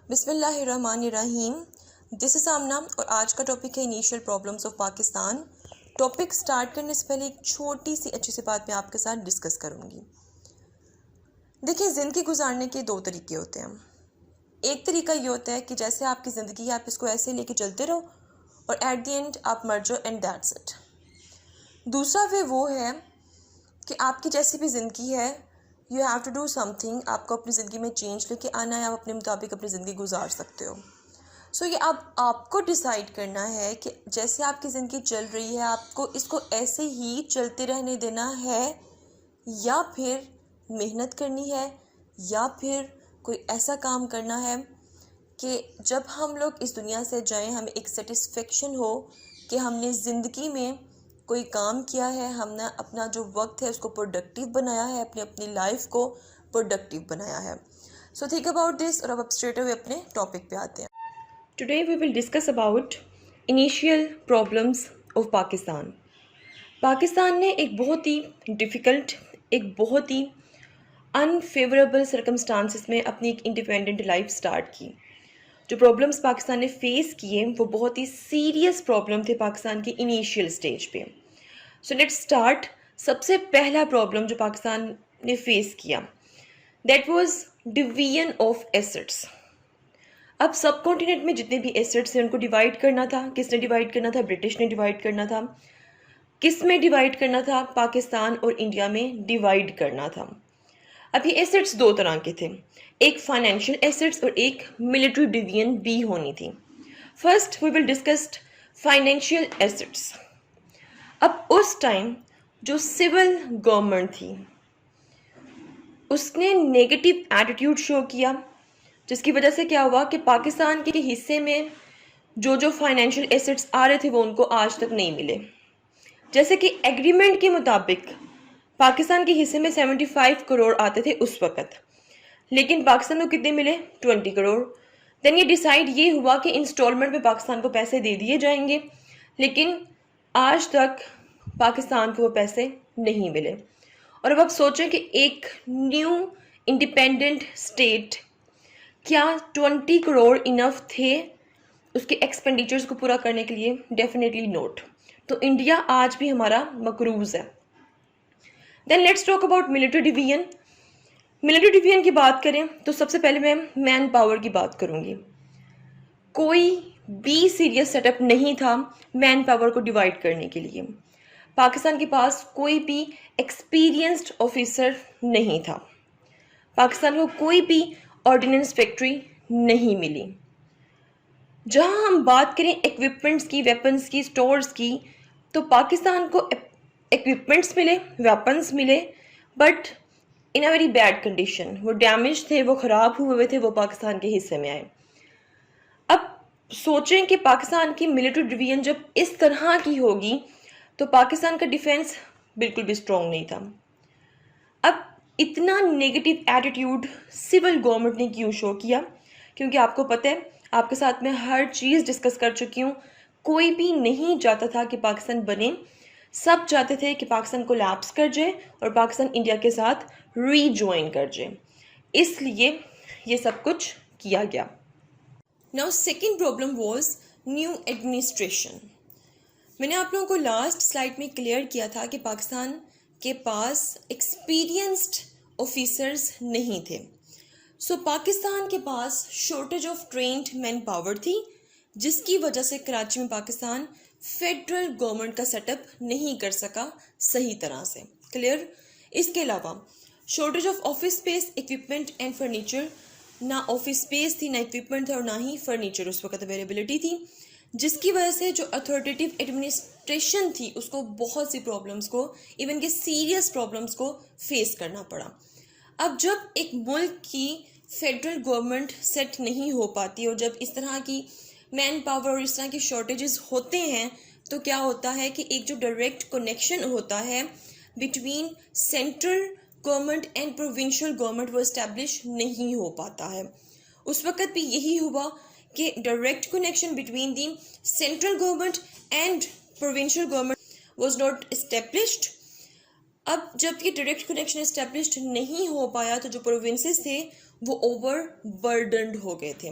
बिस्मिल्लाहिर्रहमानिर्रहीम। This is आमना और आज का टॉपिक है initial problems of Pakistan. Topic start करने से पहले एक छोटी सी अच्छी सी बात मैं आपके साथ डिस्कस करूँगी। देखिए, ज़िंदगी गुजारने के दो तरीके होते हैं। एक तरीका ये होता है कि जैसे आपकी ज़िंदगी है आप इसको ऐसे लेके चलते रहो और एट द एंड आप मर जाओ एंड दैट्स इट। दूसरा वे वो है कि आपकी जैसी भी ज़िंदगी है, you have to do something. आपको अपनी ज़िंदगी में चेंज लेके आना है, आप अपने मुताबिक अपनी ज़िंदगी गुजार सकते हो। सो ये अब आपको डिसाइड करना है कि जैसे आपकी ज़िंदगी चल रही है आपको इसको ऐसे ही चलते रहने देना है या फिर मेहनत करनी है या फिर कोई ऐसा काम करना है कि जब हम लोग इस दुनिया से जाएं हमें एक सेटिस्फेक्शन हो कि हमने ज़िंदगी में कोई काम किया है, हमने अपना जो वक्त है उसको प्रोडक्टिव बनाया है, अपनी लाइफ को प्रोडक्टिव बनाया है। सो थिंक अबाउट दिस और अब स्ट्रेट अवे अपने टॉपिक पे आते हैं। Today we will discuss about initial problems of Pakistan. Pakistan ने एक बहुत ही डिफ़िकल्ट, एक बहुत ही अनफेवरेबल सर्कमस्टांसिस में अपनी एक इंडिपेंडेंट लाइफ स्टार्ट की। जो प्रॉब्लम्स पाकिस्तान ने फेस किए वो बहुत ही सीरियस प्रॉब्लम थे पाकिस्तान के इनिशियल स्टेज पे। So let's start. सबसे पहला प्रॉब्लम जो पाकिस्तान ने फेस किया that was division of assets. अब सब कॉन्टिनेंट में जितने भी एसेट्स हैं उनको डिवाइड करना था। किसने डिवाइड करना था? ब्रिटिश ने डिवाइड करना था। किस में डिवाइड करना था? पाकिस्तान और इंडिया में डिवाइड करना था। अब ये एसेट्स दो तरह के थे, एक फाइनेंशियल एसेट्स और एक मिलिट्री डिवीजन भी होनी थी। First we will discuss financial assets. अब उस टाइम जो सिविल गवर्नमेंट थी उसने नेगेटिव एटीट्यूड शो किया, जिसकी वजह से क्या हुआ कि पाकिस्तान के हिस्से में जो जो फाइनेंशियल एसेट्स आ रहे थे वो उनको आज तक नहीं मिले। जैसे कि एग्रीमेंट के मुताबिक पाकिस्तान के हिस्से में 75 करोड़ आते थे उस वक़्त, लेकिन पाकिस्तान को कितने मिले? 20 करोड़। देन ये डिसाइड ये हुआ कि इंस्टॉलमेंट में पाकिस्तान को पैसे दे दिए जाएंगे, लेकिन आज तक पाकिस्तान को वो पैसे नहीं मिले। और अब आप सोचें कि एक न्यू इंडिपेंडेंट स्टेट, क्या 20 करोड़ इनफ थे उसके एक्सपेंडिचर्स को पूरा करने के लिए? Definitely note. तो इंडिया आज भी हमारा मकरूज़ है। Then let's talk about military division. Military division की बात करें तो सबसे पहले मैं मैन पावर की बात करूंगी। कोई भी सीरियस सेटअप नहीं था मैन पावर को डिवाइड करने के लिए। पाकिस्तान के पास कोई भी एक्सपीरियंस्ड ऑफिसर नहीं था। पाकिस्तान को कोई भी ऑर्डिनेंस फैक्ट्री नहीं मिली। जहां हम बात करें इक्विपमेंट्स की, वेपन्स की, स्टोर्स की, तो पाकिस्तान को इक्विपमेंट्स मिले, वेपन्स मिले, but in a very bad condition. वो डैमेज थे, वो ख़राब हुए थे, वो पाकिस्तान के हिस्से में आए। अब सोचें कि पाकिस्तान की मिलिट्री डिवीजन जब इस तरह की होगी तो पाकिस्तान का डिफेंस बिल्कुल भी स्ट्रॉन्ग नहीं था। अब इतना नेगेटिव एटीट्यूड सिविल गवर्नमेंट ने क्यों शो किया? क्योंकि आपको पता है, आपके साथ मैं हर चीज़ डिस्कस कर चुकी हूँ, कोई भी नहीं चाहता था कि पाकिस्तान बने। सब चाहते थे कि पाकिस्तान कोलैप्स कर जाए और पाकिस्तान इंडिया के साथ रीजॉइन कर जाए, इसलिए ये सब कुछ किया गया। Now second problem was new administration. मैंने आप लोगों को लास्ट स्लाइड में क्लियर किया था कि पाकिस्तान के पास एक्सपीरियंस्ड ऑफिसर्स नहीं थे। सो पाकिस्तान के पास shortage of trained manpower थी, जिसकी वजह से कराची में पाकिस्तान फेडरल गवर्नमेंट का सेटअप नहीं कर सका सही तरह से। क्लियर? इसके अलावा shortage of office space, equipment and furniture. ना ऑफिस स्पेस थी, ना इक्विपमेंट था और ना ही फर्नीचर उस वक्त अवेलेबिलिटी थी, जिसकी वजह से जो अथॉरिटेटिव एडमिनिस्ट्रेशन थी उसको बहुत सी प्रॉब्लम्स को, इवन के सीरियस प्रॉब्लम्स को फेस करना पड़ा। अब जब एक मुल्क की फेडरल गवर्नमेंट सेट नहीं हो पाती और जब इस तरह की मैन पावर और इस तरह की शॉर्टेजेस होते हैं तो क्या होता है कि एक जो डायरेक्ट कनेक्शन होता है between central government and provincial government वो इस्टेब्लिश नहीं हो पाता है। उस वक्त भी यही हुआ कि direct connection between the central government and provincial government was not established. अब जब ये डायरेक्ट कनेक्शन इस्टेब्लिश्ड नहीं हो पाया तो जो प्रोविंसेस थे वो ओवरबर्डनड हो गए थे।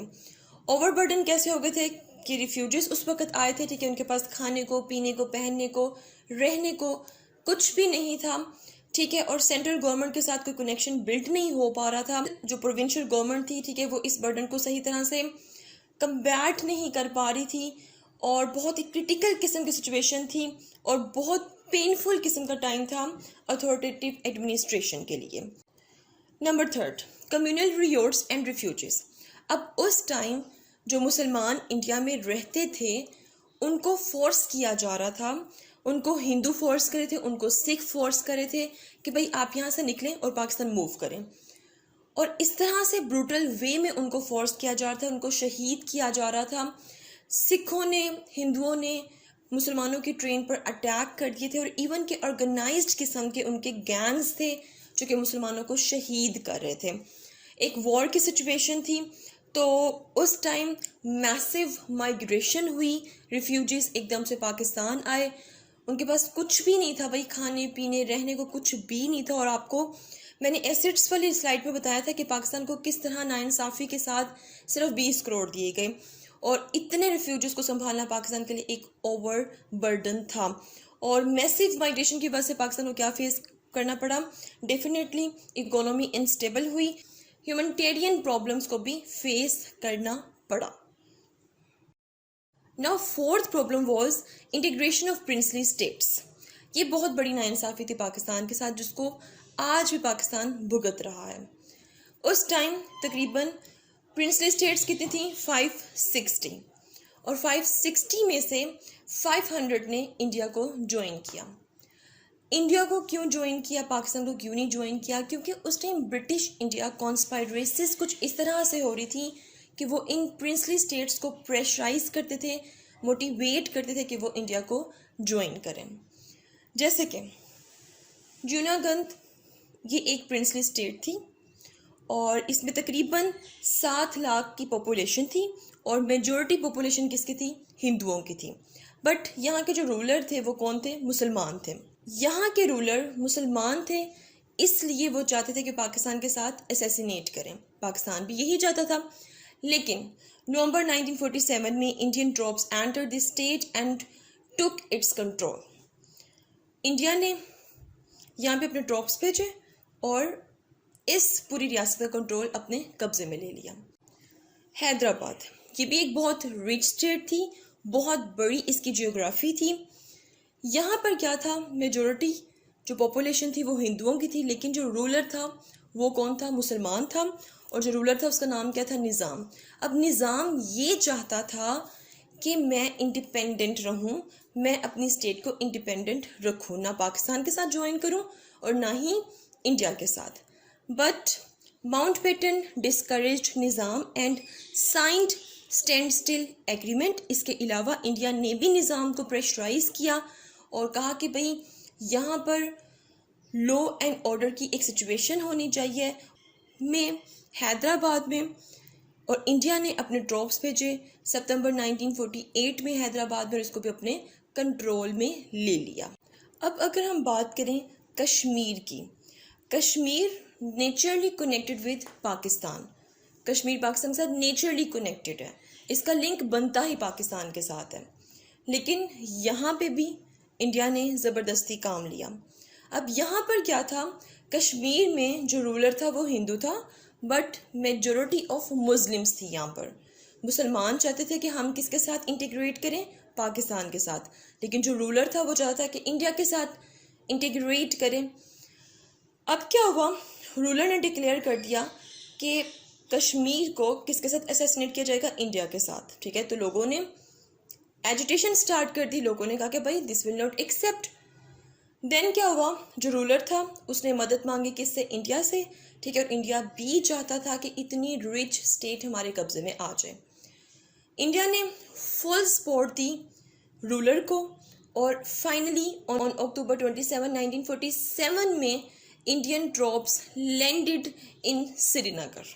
ओवरबर्डन कैसे हो गए थे कि रिफ्यूजीज उस वक्त आए थे, ठीक है, उनके पास खाने को, पीने को, पहनने को, रहने को कुछ भी नहीं था, ठीक है, और सेंट्रल गवर्नमेंट के साथ कोई कनेक्शन बिल्ड नहीं हो पा रहा था। जो प्रोविंशियल गवर्नमेंट थी, ठीक है, वो इस बर्डन को सही तरह से कम्बैट नहीं कर पा रही थी और बहुत ही क्रिटिकल किस्म की सिचुएशन थी और बहुत पेनफुल किस्म का टाइम था अथॉरिटेटिव एडमिनिस्ट्रेशन के लिए। Number third, communal riots and refugees. अब उस टाइम जो मुसलमान इंडिया में रहते थे उनको फोर्स किया जा रहा था, उनको हिंदू फोर्स करे थे, उनको सिख फोर्स करे थे कि भाई आप यहाँ से निकलें और पाकिस्तान मूव करें, और इस तरह से ब्रूटल वे में उनको फोर्स किया जा रहा था, उनको शहीद किया जा रहा था। सिखों ने, हिंदुओं ने मुसलमानों की ट्रेन पर अटैक कर दिए थे और इवन के ऑर्गेनाइज्ड किस्म के उनके गैंग्स थे जो कि मुसलमानों को शहीद कर रहे थे। एक वॉर की सिचुएशन थी, तो उस टाइम मैसिव माइग्रेशन हुई, रिफ्यूजीज एकदम से पाकिस्तान आए, उनके पास कुछ भी नहीं था भाई, खाने पीने रहने को कुछ भी नहीं था। और आपको मैंने एसेट्स वाली स्लाइड में बताया था कि पाकिस्तान को किस तरह नाइंसाफ़ी के साथ सिर्फ 20 करोड़ दिए गए और इतने रिफ्यूजीज को संभालना पाकिस्तान के लिए एक ओवर बर्डन था। और मैसिव माइग्रेशन की वजह से पाकिस्तान को क्या फेस करना पड़ा? डेफिनेटली इकोनॉमी अनस्टेबल हुई, ह्यूमैनिटेरियन प्रॉब्लम्स को भी फेस करना पड़ा। Now fourth problem was integration of princely states. ये बहुत बड़ी नाइंसाफ़ी थी पाकिस्तान के साथ जिसको आज भी पाकिस्तान भुगत रहा है। उस टाइम तकरीबन प्रिंसली स्टेट्स कितनी थी? 560, और 560 में से 500 ने इंडिया को ज्वाइन किया। इंडिया को क्यों ज्वाइन किया, पाकिस्तान को क्यों नहीं ज्वाइन किया? क्योंकि उस टाइम ब्रिटिश इंडिया कॉन्स्पायरेसिस कुछ इस तरह से हो रही थी कि वो इन प्रिंसली स्टेट्स को प्रेशराइज करते थे, मोटिवेट करते थे कि वो इंडिया को ज्वाइन करें। जैसे कि जूनागढ़ ये एक प्रिंसली स्टेट थी और इसमें तकरीबन 7 लाख की पॉपुलेशन थी और मेजॉरिटी पॉपुलेशन किसकी थी? हिंदुओं की थी। बट यहाँ के जो रूलर थे वो कौन थे? मुसलमान थे। यहाँ के रूलर मुसलमान थे, इसलिए वो चाहते थे कि पाकिस्तान के साथ असैसिनेट करें। पाकिस्तान भी यही चाहता था। लेकिन नवंबर 1947 में Indian troops entered the state and took its control. India ने यहाँ पे अपने ट्रूप्स भेजे और इस पूरी रियासत का कंट्रोल अपने कब्जे में ले लिया। हैदराबाद ये भी एक बहुत रिच स्टेट थी, बहुत बड़ी इसकी जियोग्राफी थी। यहाँ पर क्या था? मेजॉरिटी जो पॉपुलेशन थी वो हिंदुओं की थी, लेकिन जो रूलर था वो कौन था? मुसलमान था। और जो रूलर था उसका नाम क्या था? निज़ाम। अब निज़ाम ये चाहता था कि मैं इंडिपेंडेंट रहूं, मैं अपनी स्टेट को इंडिपेंडेंट रखूं, ना पाकिस्तान के साथ ज्वाइन करूं और ना ही इंडिया के साथ। But Mountbatten discouraged Nizam and signed stand still agreement. इसके अलावा इंडिया ने भी निज़ाम को प्रेशराइज किया और कहा कि भाई यहाँ पर लॉ एंड ऑर्डर की एक सिचुएशन होनी चाहिए। में हैदराबाद में और इंडिया ने अपने ट्रूप्स भेजे सितंबर 1948 में हैदराबाद में, इसको भी अपने कंट्रोल में ले लिया। अब अगर हम बात करें कश्मीर की, Kashmir naturally connected with Pakistan. Kashmir Pakistan के साथ नेचुरली कनेक्टेड है, इसका लिंक बनता ही पाकिस्तान के साथ है। लेकिन यहाँ पे भी इंडिया ने ज़बरदस्ती काम लिया। अब यहाँ पर क्या था? कश्मीर में जो रूलर था वो हिंदू था, बट मेजॉरिटी ऑफ मुस्लिम्स थी। यहाँ पर मुसलमान चाहते थे कि हम किसके साथ इंटीग्रेट करें? पाकिस्तान के साथ। लेकिन जो रूलर था वो चाहता था कि इंडिया के साथ इंटीग्रेट करें। अब क्या हुआ? रूलर ने डिक्लेयर कर दिया कि कश्मीर को किसके साथ असैसिनेट किया जाएगा? इंडिया के साथ। ठीक है, तो लोगों ने एजिटेशन स्टार्ट कर दी। लोगों ने कहा कि भाई this will not accept. Then क्या हुआ? जो रूलर था उसने मदद मांगी किससे? इंडिया से। ठीक है, और इंडिया भी चाहता था कि इतनी रिच स्टेट हमारे कब्जे में आ जाए। इंडिया ने फुल सपोर्ट दी रूलर को और फाइनली ऑन अक्टूबर 27, 1947 में Indian troops landed in Srinagar.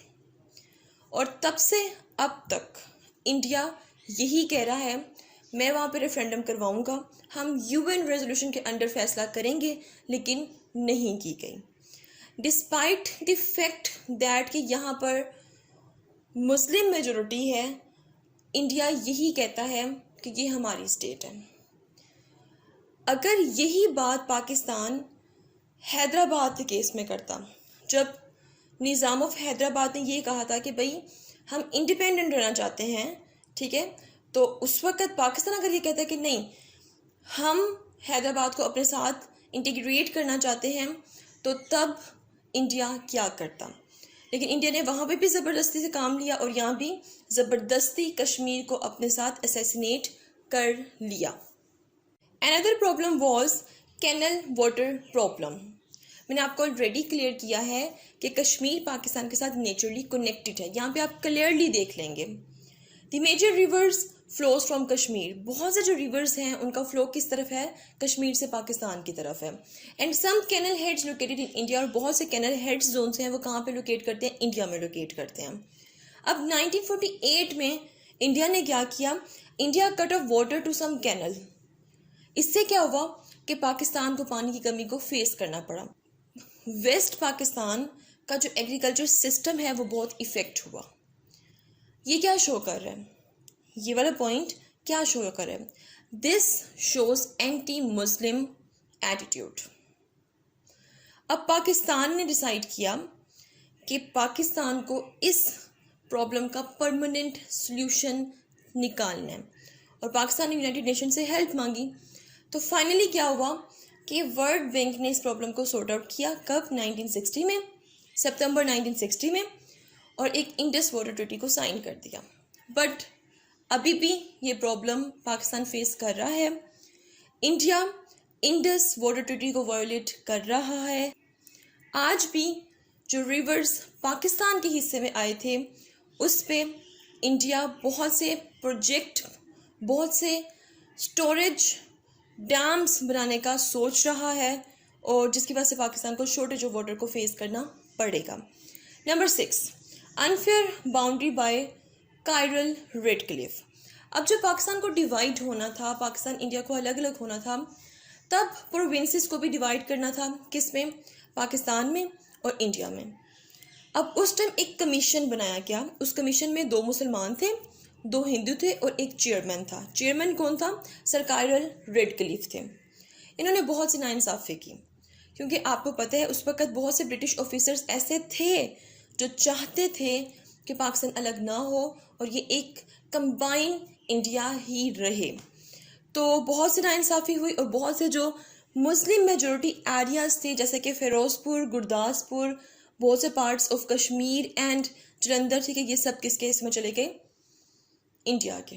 और तब से अब तक इंडिया यही कह रहा है मैं वहाँ पे रेफरेंडम करवाऊँगा, हम यूएन रेजोल्यूशन के अंडर फैसला करेंगे, लेकिन नहीं की गई, डिस्पाइट द फैक्ट दैट कि यहाँ पर मुस्लिम मेजोरिटी है। इंडिया यही कहता है कि ये हमारी स्टेट है। अगर यही बात पाकिस्तान हैदराबाद के केस में करता, जब निज़ाम ऑफ हैदराबाद ने ये कहा था कि भाई हम इंडिपेंडेंट रहना चाहते हैं, ठीक है, तो उस वक्त पाकिस्तान अगर ये कहता है कि नहीं हम हैदराबाद को अपने साथ इंटीग्रेट करना चाहते हैं, तो तब इंडिया क्या करता। लेकिन इंडिया ने वहाँ पे भी ज़बरदस्ती से काम लिया और यहाँ भी ज़बरदस्ती कश्मीर को अपने साथ असैसिनेट कर लिया। Another problem was canal water problem. मैंने आपको ऑलरेडी क्लियर किया है कि कश्मीर पाकिस्तान के साथ नेचुरली कनेक्टेड है। यहाँ पे आप क्लियरली देख लेंगे the major rivers flows from Kashmir. बहुत से जो रिवर्स हैं उनका फ्लो किस तरफ है, कश्मीर से पाकिस्तान की तरफ है। And some canal heads located in India, और बहुत से कैनल हेड्स जोन हैं वो कहाँ पे लोकेट करते हैं, इंडिया में लोकेट करते हैं। अब 1948 में इंडिया ने क्या किया, India cut off water to some canal. इससे क्या हुआ कि पाकिस्तान को पानी की कमी को फेस करना पड़ा। वेस्ट पाकिस्तान का जो एग्रीकल्चर सिस्टम है वो बहुत इफेक्ट हुआ। ये क्या शो कर रहा है, ये वाला पॉइंट क्या शो कर रहा है, this shows anti Muslim attitude. अब पाकिस्तान ने डिसाइड किया कि पाकिस्तान को इस प्रॉब्लम का परमानेंट सॉल्यूशन निकालना है और पाकिस्तान ने यूनाइटेड नेशन से हेल्प मांगी। तो फाइनली क्या हुआ कि वर्ल्ड बैंक ने इस प्रॉब्लम को सॉर्ट आउट किया। कब, 1960 में, सितंबर 1960 में, और एक इंडस वाटर ट्रीटी को साइन कर दिया। बट अभी भी ये प्रॉब्लम पाकिस्तान फेस कर रहा है। इंडिया इंडस वाटर ट्रीटी को वायोलेट कर रहा है। आज भी जो रिवर्स पाकिस्तान के हिस्से में आए थे उस पे इंडिया बहुत से प्रोजेक्ट, बहुत से स्टोरेज डैम्स बनाने का सोच रहा है और जिसकी वजह से पाकिस्तान को शॉर्टेज ऑफ वाटर को फेस करना पड़ेगा। Number 6, unfair boundary by Cyril Radcliffe. अब जब पाकिस्तान को डिवाइड होना था, पाकिस्तान इंडिया को अलग अलग होना था, तब प्रोविंसेस को भी डिवाइड करना था, किस में, पाकिस्तान में और इंडिया में। अब उस टाइम एक कमीशन बनाया गया। उस कमीशन में 2 मुसलमान थे, 2 हिंदू थे और एक चेयरमैन था। चेयरमैन कौन था, सर कायरल रेड क्लिफ थे। इन्होंने बहुत सी नाइंसाफ़ी की, क्योंकि आपको पता है उस वक्त बहुत से ब्रिटिश ऑफिसर्स ऐसे थे जो चाहते थे कि पाकिस्तान अलग ना हो और ये एक कंबाइन इंडिया ही रहे। तो बहुत सी नाइंसाफ़ी हुई और बहुत से जो मुस्लिम मेजॉरिटी एरियाज़ थे, जैसे कि फ़िरोज़पुर, गुरदासपुर, बहुत से parts of Kashmir and Jalandhar, ठीक है, ये सब किसके इसमें चले गए, इंडिया के।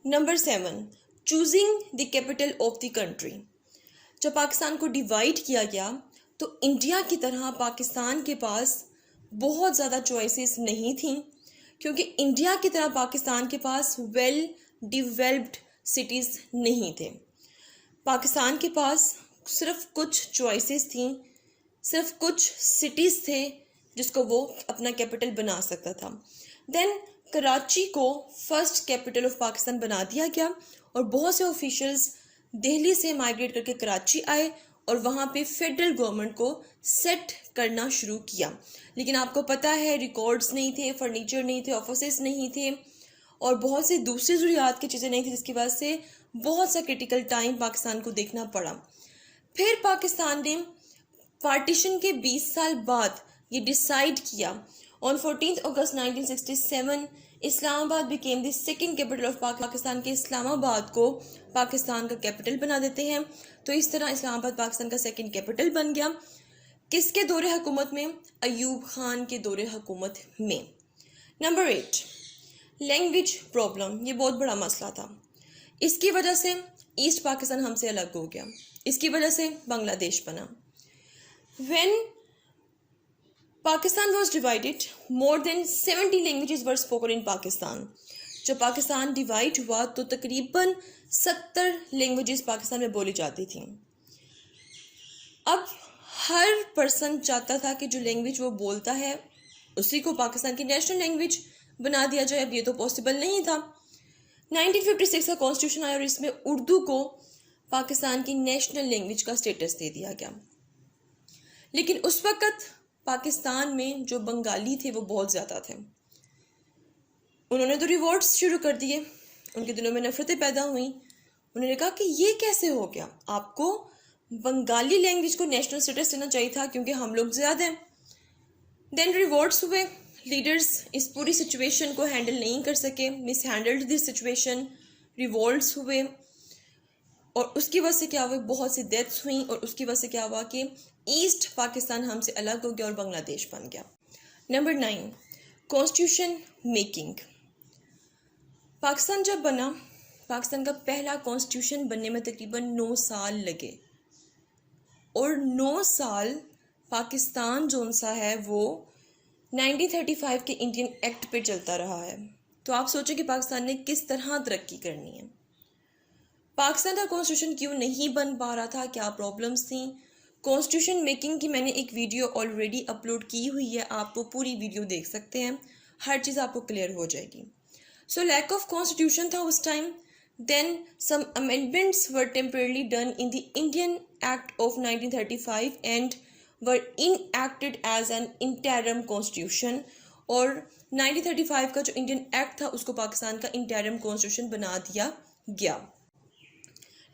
Number 7, choosing the capital of the country. जब पाकिस्तान को डिवाइड किया गया तो इंडिया की तरह पाकिस्तान के पास बहुत ज़्यादा चॉइसेस नहीं थी, क्योंकि इंडिया की तरह पाकिस्तान के पास वेल डिवेल्प्ड सिटीज़ नहीं थे। पाकिस्तान के पास सिर्फ कुछ चॉइसेस थी, सिर्फ कुछ सिटीज़ थे जिसको वो अपना कैपिटल बना सकता था। देन कराची को फर्स्ट कैपिटल ऑफ पाकिस्तान बना दिया गया और बहुत से ऑफिशियल्स दिल्ली से माइग्रेट करके कराची आए और वहाँ पे फेडरल गवर्नमेंट को सेट करना शुरू किया। लेकिन आपको पता है रिकॉर्ड्स नहीं थे, फर्नीचर नहीं थे, ऑफिसेस नहीं थे और बहुत से दूसरी ज़रूरियात की चीज़ें नहीं थी, जिसकी वजह से बहुत सा क्रिटिकल टाइम पाकिस्तान को देखना पड़ा। फिर पाकिस्तान ने पार्टीशन के 20 साल बाद ये डिसाइड किया। On 14 August 1967 Islamabad became the second capital of Pakistan के इस्लामाबाद को पाकिस्तान का कैपिटल बना देते हैं। तो इस तरह इस्लामाबाद पाकिस्तान का सेकेंड कैपिटल बन गया। किसके दौरे हुकूमत में, अयूब खान के दौरे हुकूमत में। Number 8, language problem. ये बहुत बड़ा मसला था। इसकी वजह से ईस्ट पाकिस्तान हमसे अलग हो गया, इसकी वजह से बांग्लादेश बना। When Pakistan was divided, more than 70 languages were spoken in Pakistan. जब पाकिस्तान डिवाइड हुआ तो तकरीबन 70 लैंग्वेजेस पाकिस्तान में बोली जाती थी। अब हर पर्सन चाहता था कि जो लैंग्वेज वो बोलता है उसी को पाकिस्तान की नेशनल लैंग्वेज बना दिया जाए। अब ये तो पॉसिबल नहीं था। 1956 का कॉन्स्टिट्यूशन आया और इसमें उर्दू को पाकिस्तान की नेशनल लैंग्वेज का स्टेटस दे दिया गया। लेकिन उस वक़्त पाकिस्तान में जो बंगाली थे वो बहुत ज़्यादा थे। उन्होंने तो रिवॉर्ड्स शुरू कर दिए, उनके दिलों में नफ़रतें पैदा हुई। उन्होंने कहा कि ये कैसे हो गया, आपको बंगाली लैंग्वेज को नेशनल स्टेटस देना चाहिए था क्योंकि हम लोग ज़्यादा हैं। देन रिवॉर्ड्स हुए, लीडर्स इस पूरी सिचुएशन को हैंडल नहीं कर सके, miss handled this situation, revolts हुए और उसकी वजह से क्या हुआ, बहुत सी डेथ्स हुई और उसकी वजह से क्या हुआ कि ईस्ट पाकिस्तान हमसे अलग हो गया और बांग्लादेश बन गया। Number 9, constitution making. पाकिस्तान जब बना, पाकिस्तान का पहला कॉन्स्टिट्यूशन बनने में तकरीबन 9 साल लगे और 9 साल पाकिस्तान जोन सा है वो 1935 के इंडियन एक्ट पे चलता रहा है। तो आप सोचें कि पाकिस्तान ने किस तरह तरक्की करनी है। पाकिस्तान का कॉन्स्टिट्यूशन क्यों नहीं बन पा रहा था, क्या प्रॉब्लम्स थी। कॉन्स्टिट्यूशन मेकिंग की मैंने एक वीडियो ऑलरेडी अपलोड की हुई है, आप वो पूरी वीडियो देख सकते हैं, हर चीज़ आपको क्लियर हो जाएगी। सो लैक ऑफ कॉन्स्टिट्यूशन था उस time. Then some amendments were temporarily done in the Indian act of 1935 and were enacted as an interim constitution. और 1935 का जो इंडियन एक्ट था उसको पाकिस्तान का इंटरिम कॉन्स्टिट्यूशन बना दिया गया।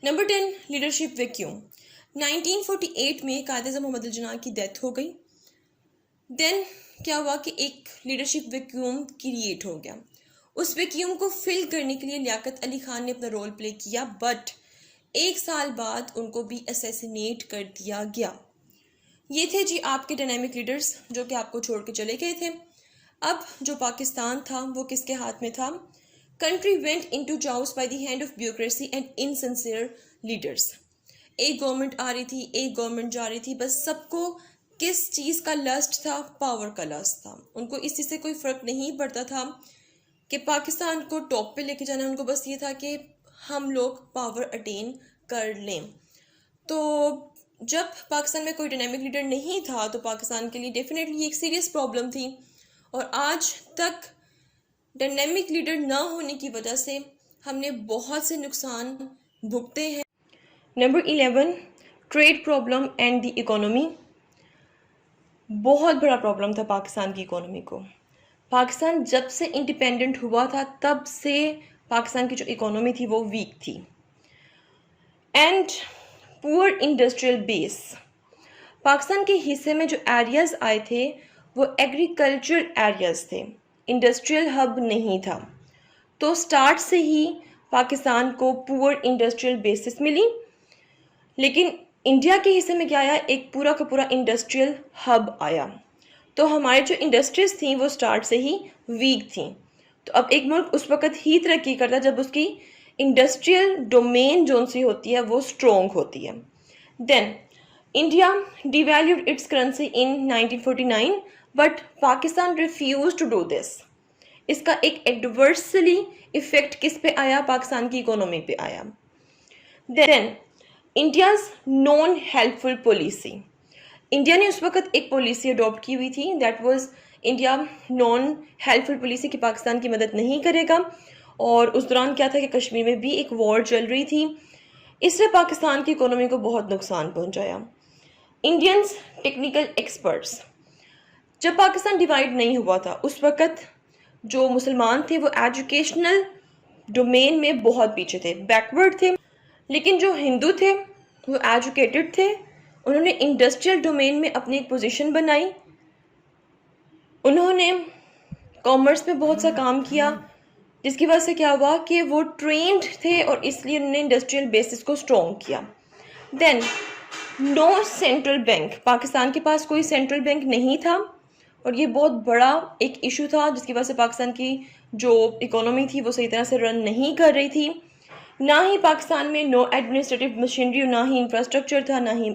Number 10, leadership vacuum. 1948 में कायद-ए-आज़म मोहम्मद अली जिन्ना की डेथ हो गई। देन क्या हुआ कि एक लीडरशिप वैक्यूम क्रिएट हो गया। उस वैक्यूम को फिल करने के लिए लियाकत अली खान ने अपना रोल प्ले किया, बट 1 साल बाद उनको भी असैसिनेट कर दिया गया। ये थे जी आपके डायनामिक लीडर्स जो कि आपको छोड़ के चले गए थे। अब जो पाकिस्तान था वो किसके हाथ में था? Country went into chaos by the hand of bureaucracy and insincere leaders. एक गवर्नमेंट आ रही थी, एक गवर्नमेंट जा रही थी, बस सबको किस चीज़ का लस्ट था? पावर का लस्ट था। उनको इस चीज़ से कोई फ़र्क नहीं पड़ता था कि पाकिस्तान को टॉप पे लेके जाना, उनको बस ये था कि हम लोग पावर अटेन कर लें। तो जब पाकिस्तान में कोई डायनामिक लीडर नहीं था तो पाकिस्तान के लिए डेफिनेटली एक सीरियस प्रॉब्लम थी और आज तक डायनेमिक लीडर ना होने की वजह से हमने बहुत से नुकसान भुगते हैं। Number 11, trade problem and the economy. बहुत बड़ा प्रॉब्लम था पाकिस्तान की इकोनॉमी को। पाकिस्तान जब से इंडिपेंडेंट हुआ था तब से पाकिस्तान की जो इकोनॉमी थी वो वीक थी and poor industrial base. Pakistan के हिस्से में जो एरियाज़ आए थे वो एग्रीकल्चर एरियाज़ थे, इंडस्ट्रियल हब नहीं था। तो स्टार्ट से ही पाकिस्तान को पुअर इंडस्ट्रियल बेसिस मिली, लेकिन इंडिया के हिस्से में क्या आया? एक पूरा का पूरा इंडस्ट्रियल हब आया। तो हमारी जो इंडस्ट्रीज थी वो स्टार्ट से ही वीक थी। तो अब एक मुल्क उस वक़्त ही तरक्की करता है जब उसकी इंडस्ट्रियल डोमेन जो सी होती है वो स्ट्रॉन्ग होती है। Then India devalued its currency in 1949 but Pakistan refuse to do this. इसका एक एडवर्सली इफेक्ट किस पे आया? पाकिस्तान की इकोनॉमी पे आया। Then India's non helpful policy. India ने उस वक्त एक पॉलिसी अडॉप्ट की हुई थी, that was India non helpful policy कि पाकिस्तान की मदद नहीं करेगा। और उस दौरान क्या था कि कश्मीर में भी एक वॉर चल रही थी, इससे पाकिस्तान की इकोनॉमी को बहुत नुकसान पहुंचाया। इंडियंस टेक्निकल एक्सपर्ट्स, जब पाकिस्तान डिवाइड नहीं हुआ था उस वक़्त जो मुसलमान थे वो एजुकेशनल डोमेन में बहुत पीछे थे, बैकवर्ड थे, लेकिन जो हिंदू थे वो एजुकेटेड थे। उन्होंने इंडस्ट्रियल डोमेन में अपनी एक पोजीशन बनाई, उन्होंने कॉमर्स में बहुत सा काम किया, जिसकी वजह से क्या हुआ कि वो ट्रेंड थे और इसलिए उन्होंने इंडस्ट्रियल बेसिस को स्ट्रॉन्ग किया। Then no central bank, Pakistan के पास कोई सेंट्रल बैंक नहीं था और ये बहुत बड़ा एक इशू था जिसकी वजह से पाकिस्तान की जो इकोनॉमी थी वो सही तरह से रन नहीं कर रही थी। ना ही पाकिस्तान में नो एडमिनिस्ट्रेटिव मशीनरी, ना ही इंफ्रास्ट्रक्चर था, ना ही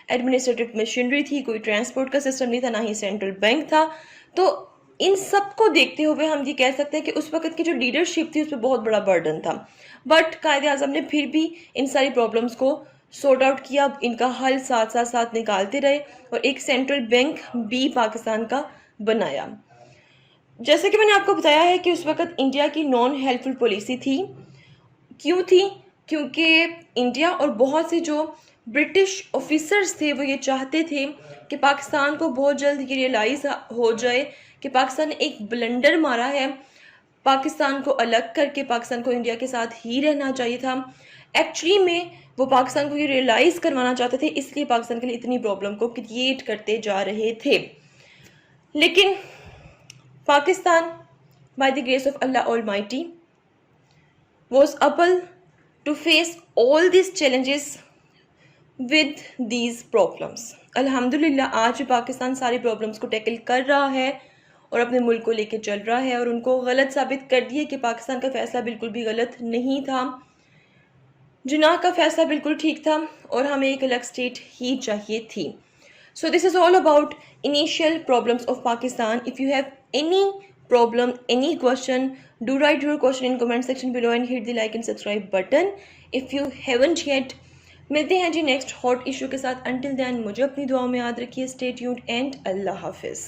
एडमिनिस्ट्रेटिव मशीनरी थी, कोई ट्रांसपोर्ट का सिस्टम नहीं था, ना ही सेंट्रल बैंक था। तो इन सब को देखते हुए हम ये कह सकते हैं कि उस वक्त की जो लीडरशिप थी उस पर बहुत बड़ा बर्डन था। बट कायद-ए-आज़म ने फिर भी इन सारी प्रॉब्लम्स को सॉर्ट आउट किया, इनका हल साथ निकालते रहे और एक सेंट्रल बैंक भी पाकिस्तान का बनाया। जैसे कि मैंने आपको बताया है कि उस वक्त इंडिया की नॉन हेल्पफुल पॉलिसी थी। क्यों थी? क्योंकि इंडिया और बहुत से जो ब्रिटिश ऑफिसर्स थे वो ये चाहते थे कि पाकिस्तान को बहुत जल्द ये रियलाइज़ हो जाए कि पाकिस्तान ने एक ब्लंडर मारा है, पाकिस्तान को अलग करके पाकिस्तान को इंडिया के साथ ही रहना चाहिए था। एक्चुअली में वो पाकिस्तान को ये रियलाइज़ करवाना चाहते थे, इसलिए पाकिस्तान के लिए इतनी प्रॉब्लम को क्रिएट करते जा रहे थे। लेकिन Pakistan by the grace of Allah almighty was able to face all these challenges with these problems। अल्हम्दुलिल्लाह आज भी पाकिस्तान सारी प्रॉब्लम्स को टैकल कर रहा है और अपने मुल्क को लेके चल रहा है, और उनको गलत साबित कर दिया कि पाकिस्तान का फ़ैसला बिल्कुल भी गलत नहीं था, जिन्ना का फ़ैसला बिल्कुल ठीक था और हमें एक अलग स्टेट ही चाहिए थी। So this is all about initial problems of Pakistan. If you have any problem, any question, do write your question in comment section below and hit the like and subscribe button if you haven't yet। मिलते हैं जी next hot issue के साथ। Until then मुझे अपनी दुआओं में याद रखिए। Stay tuned and अल्लाह हाफिज़।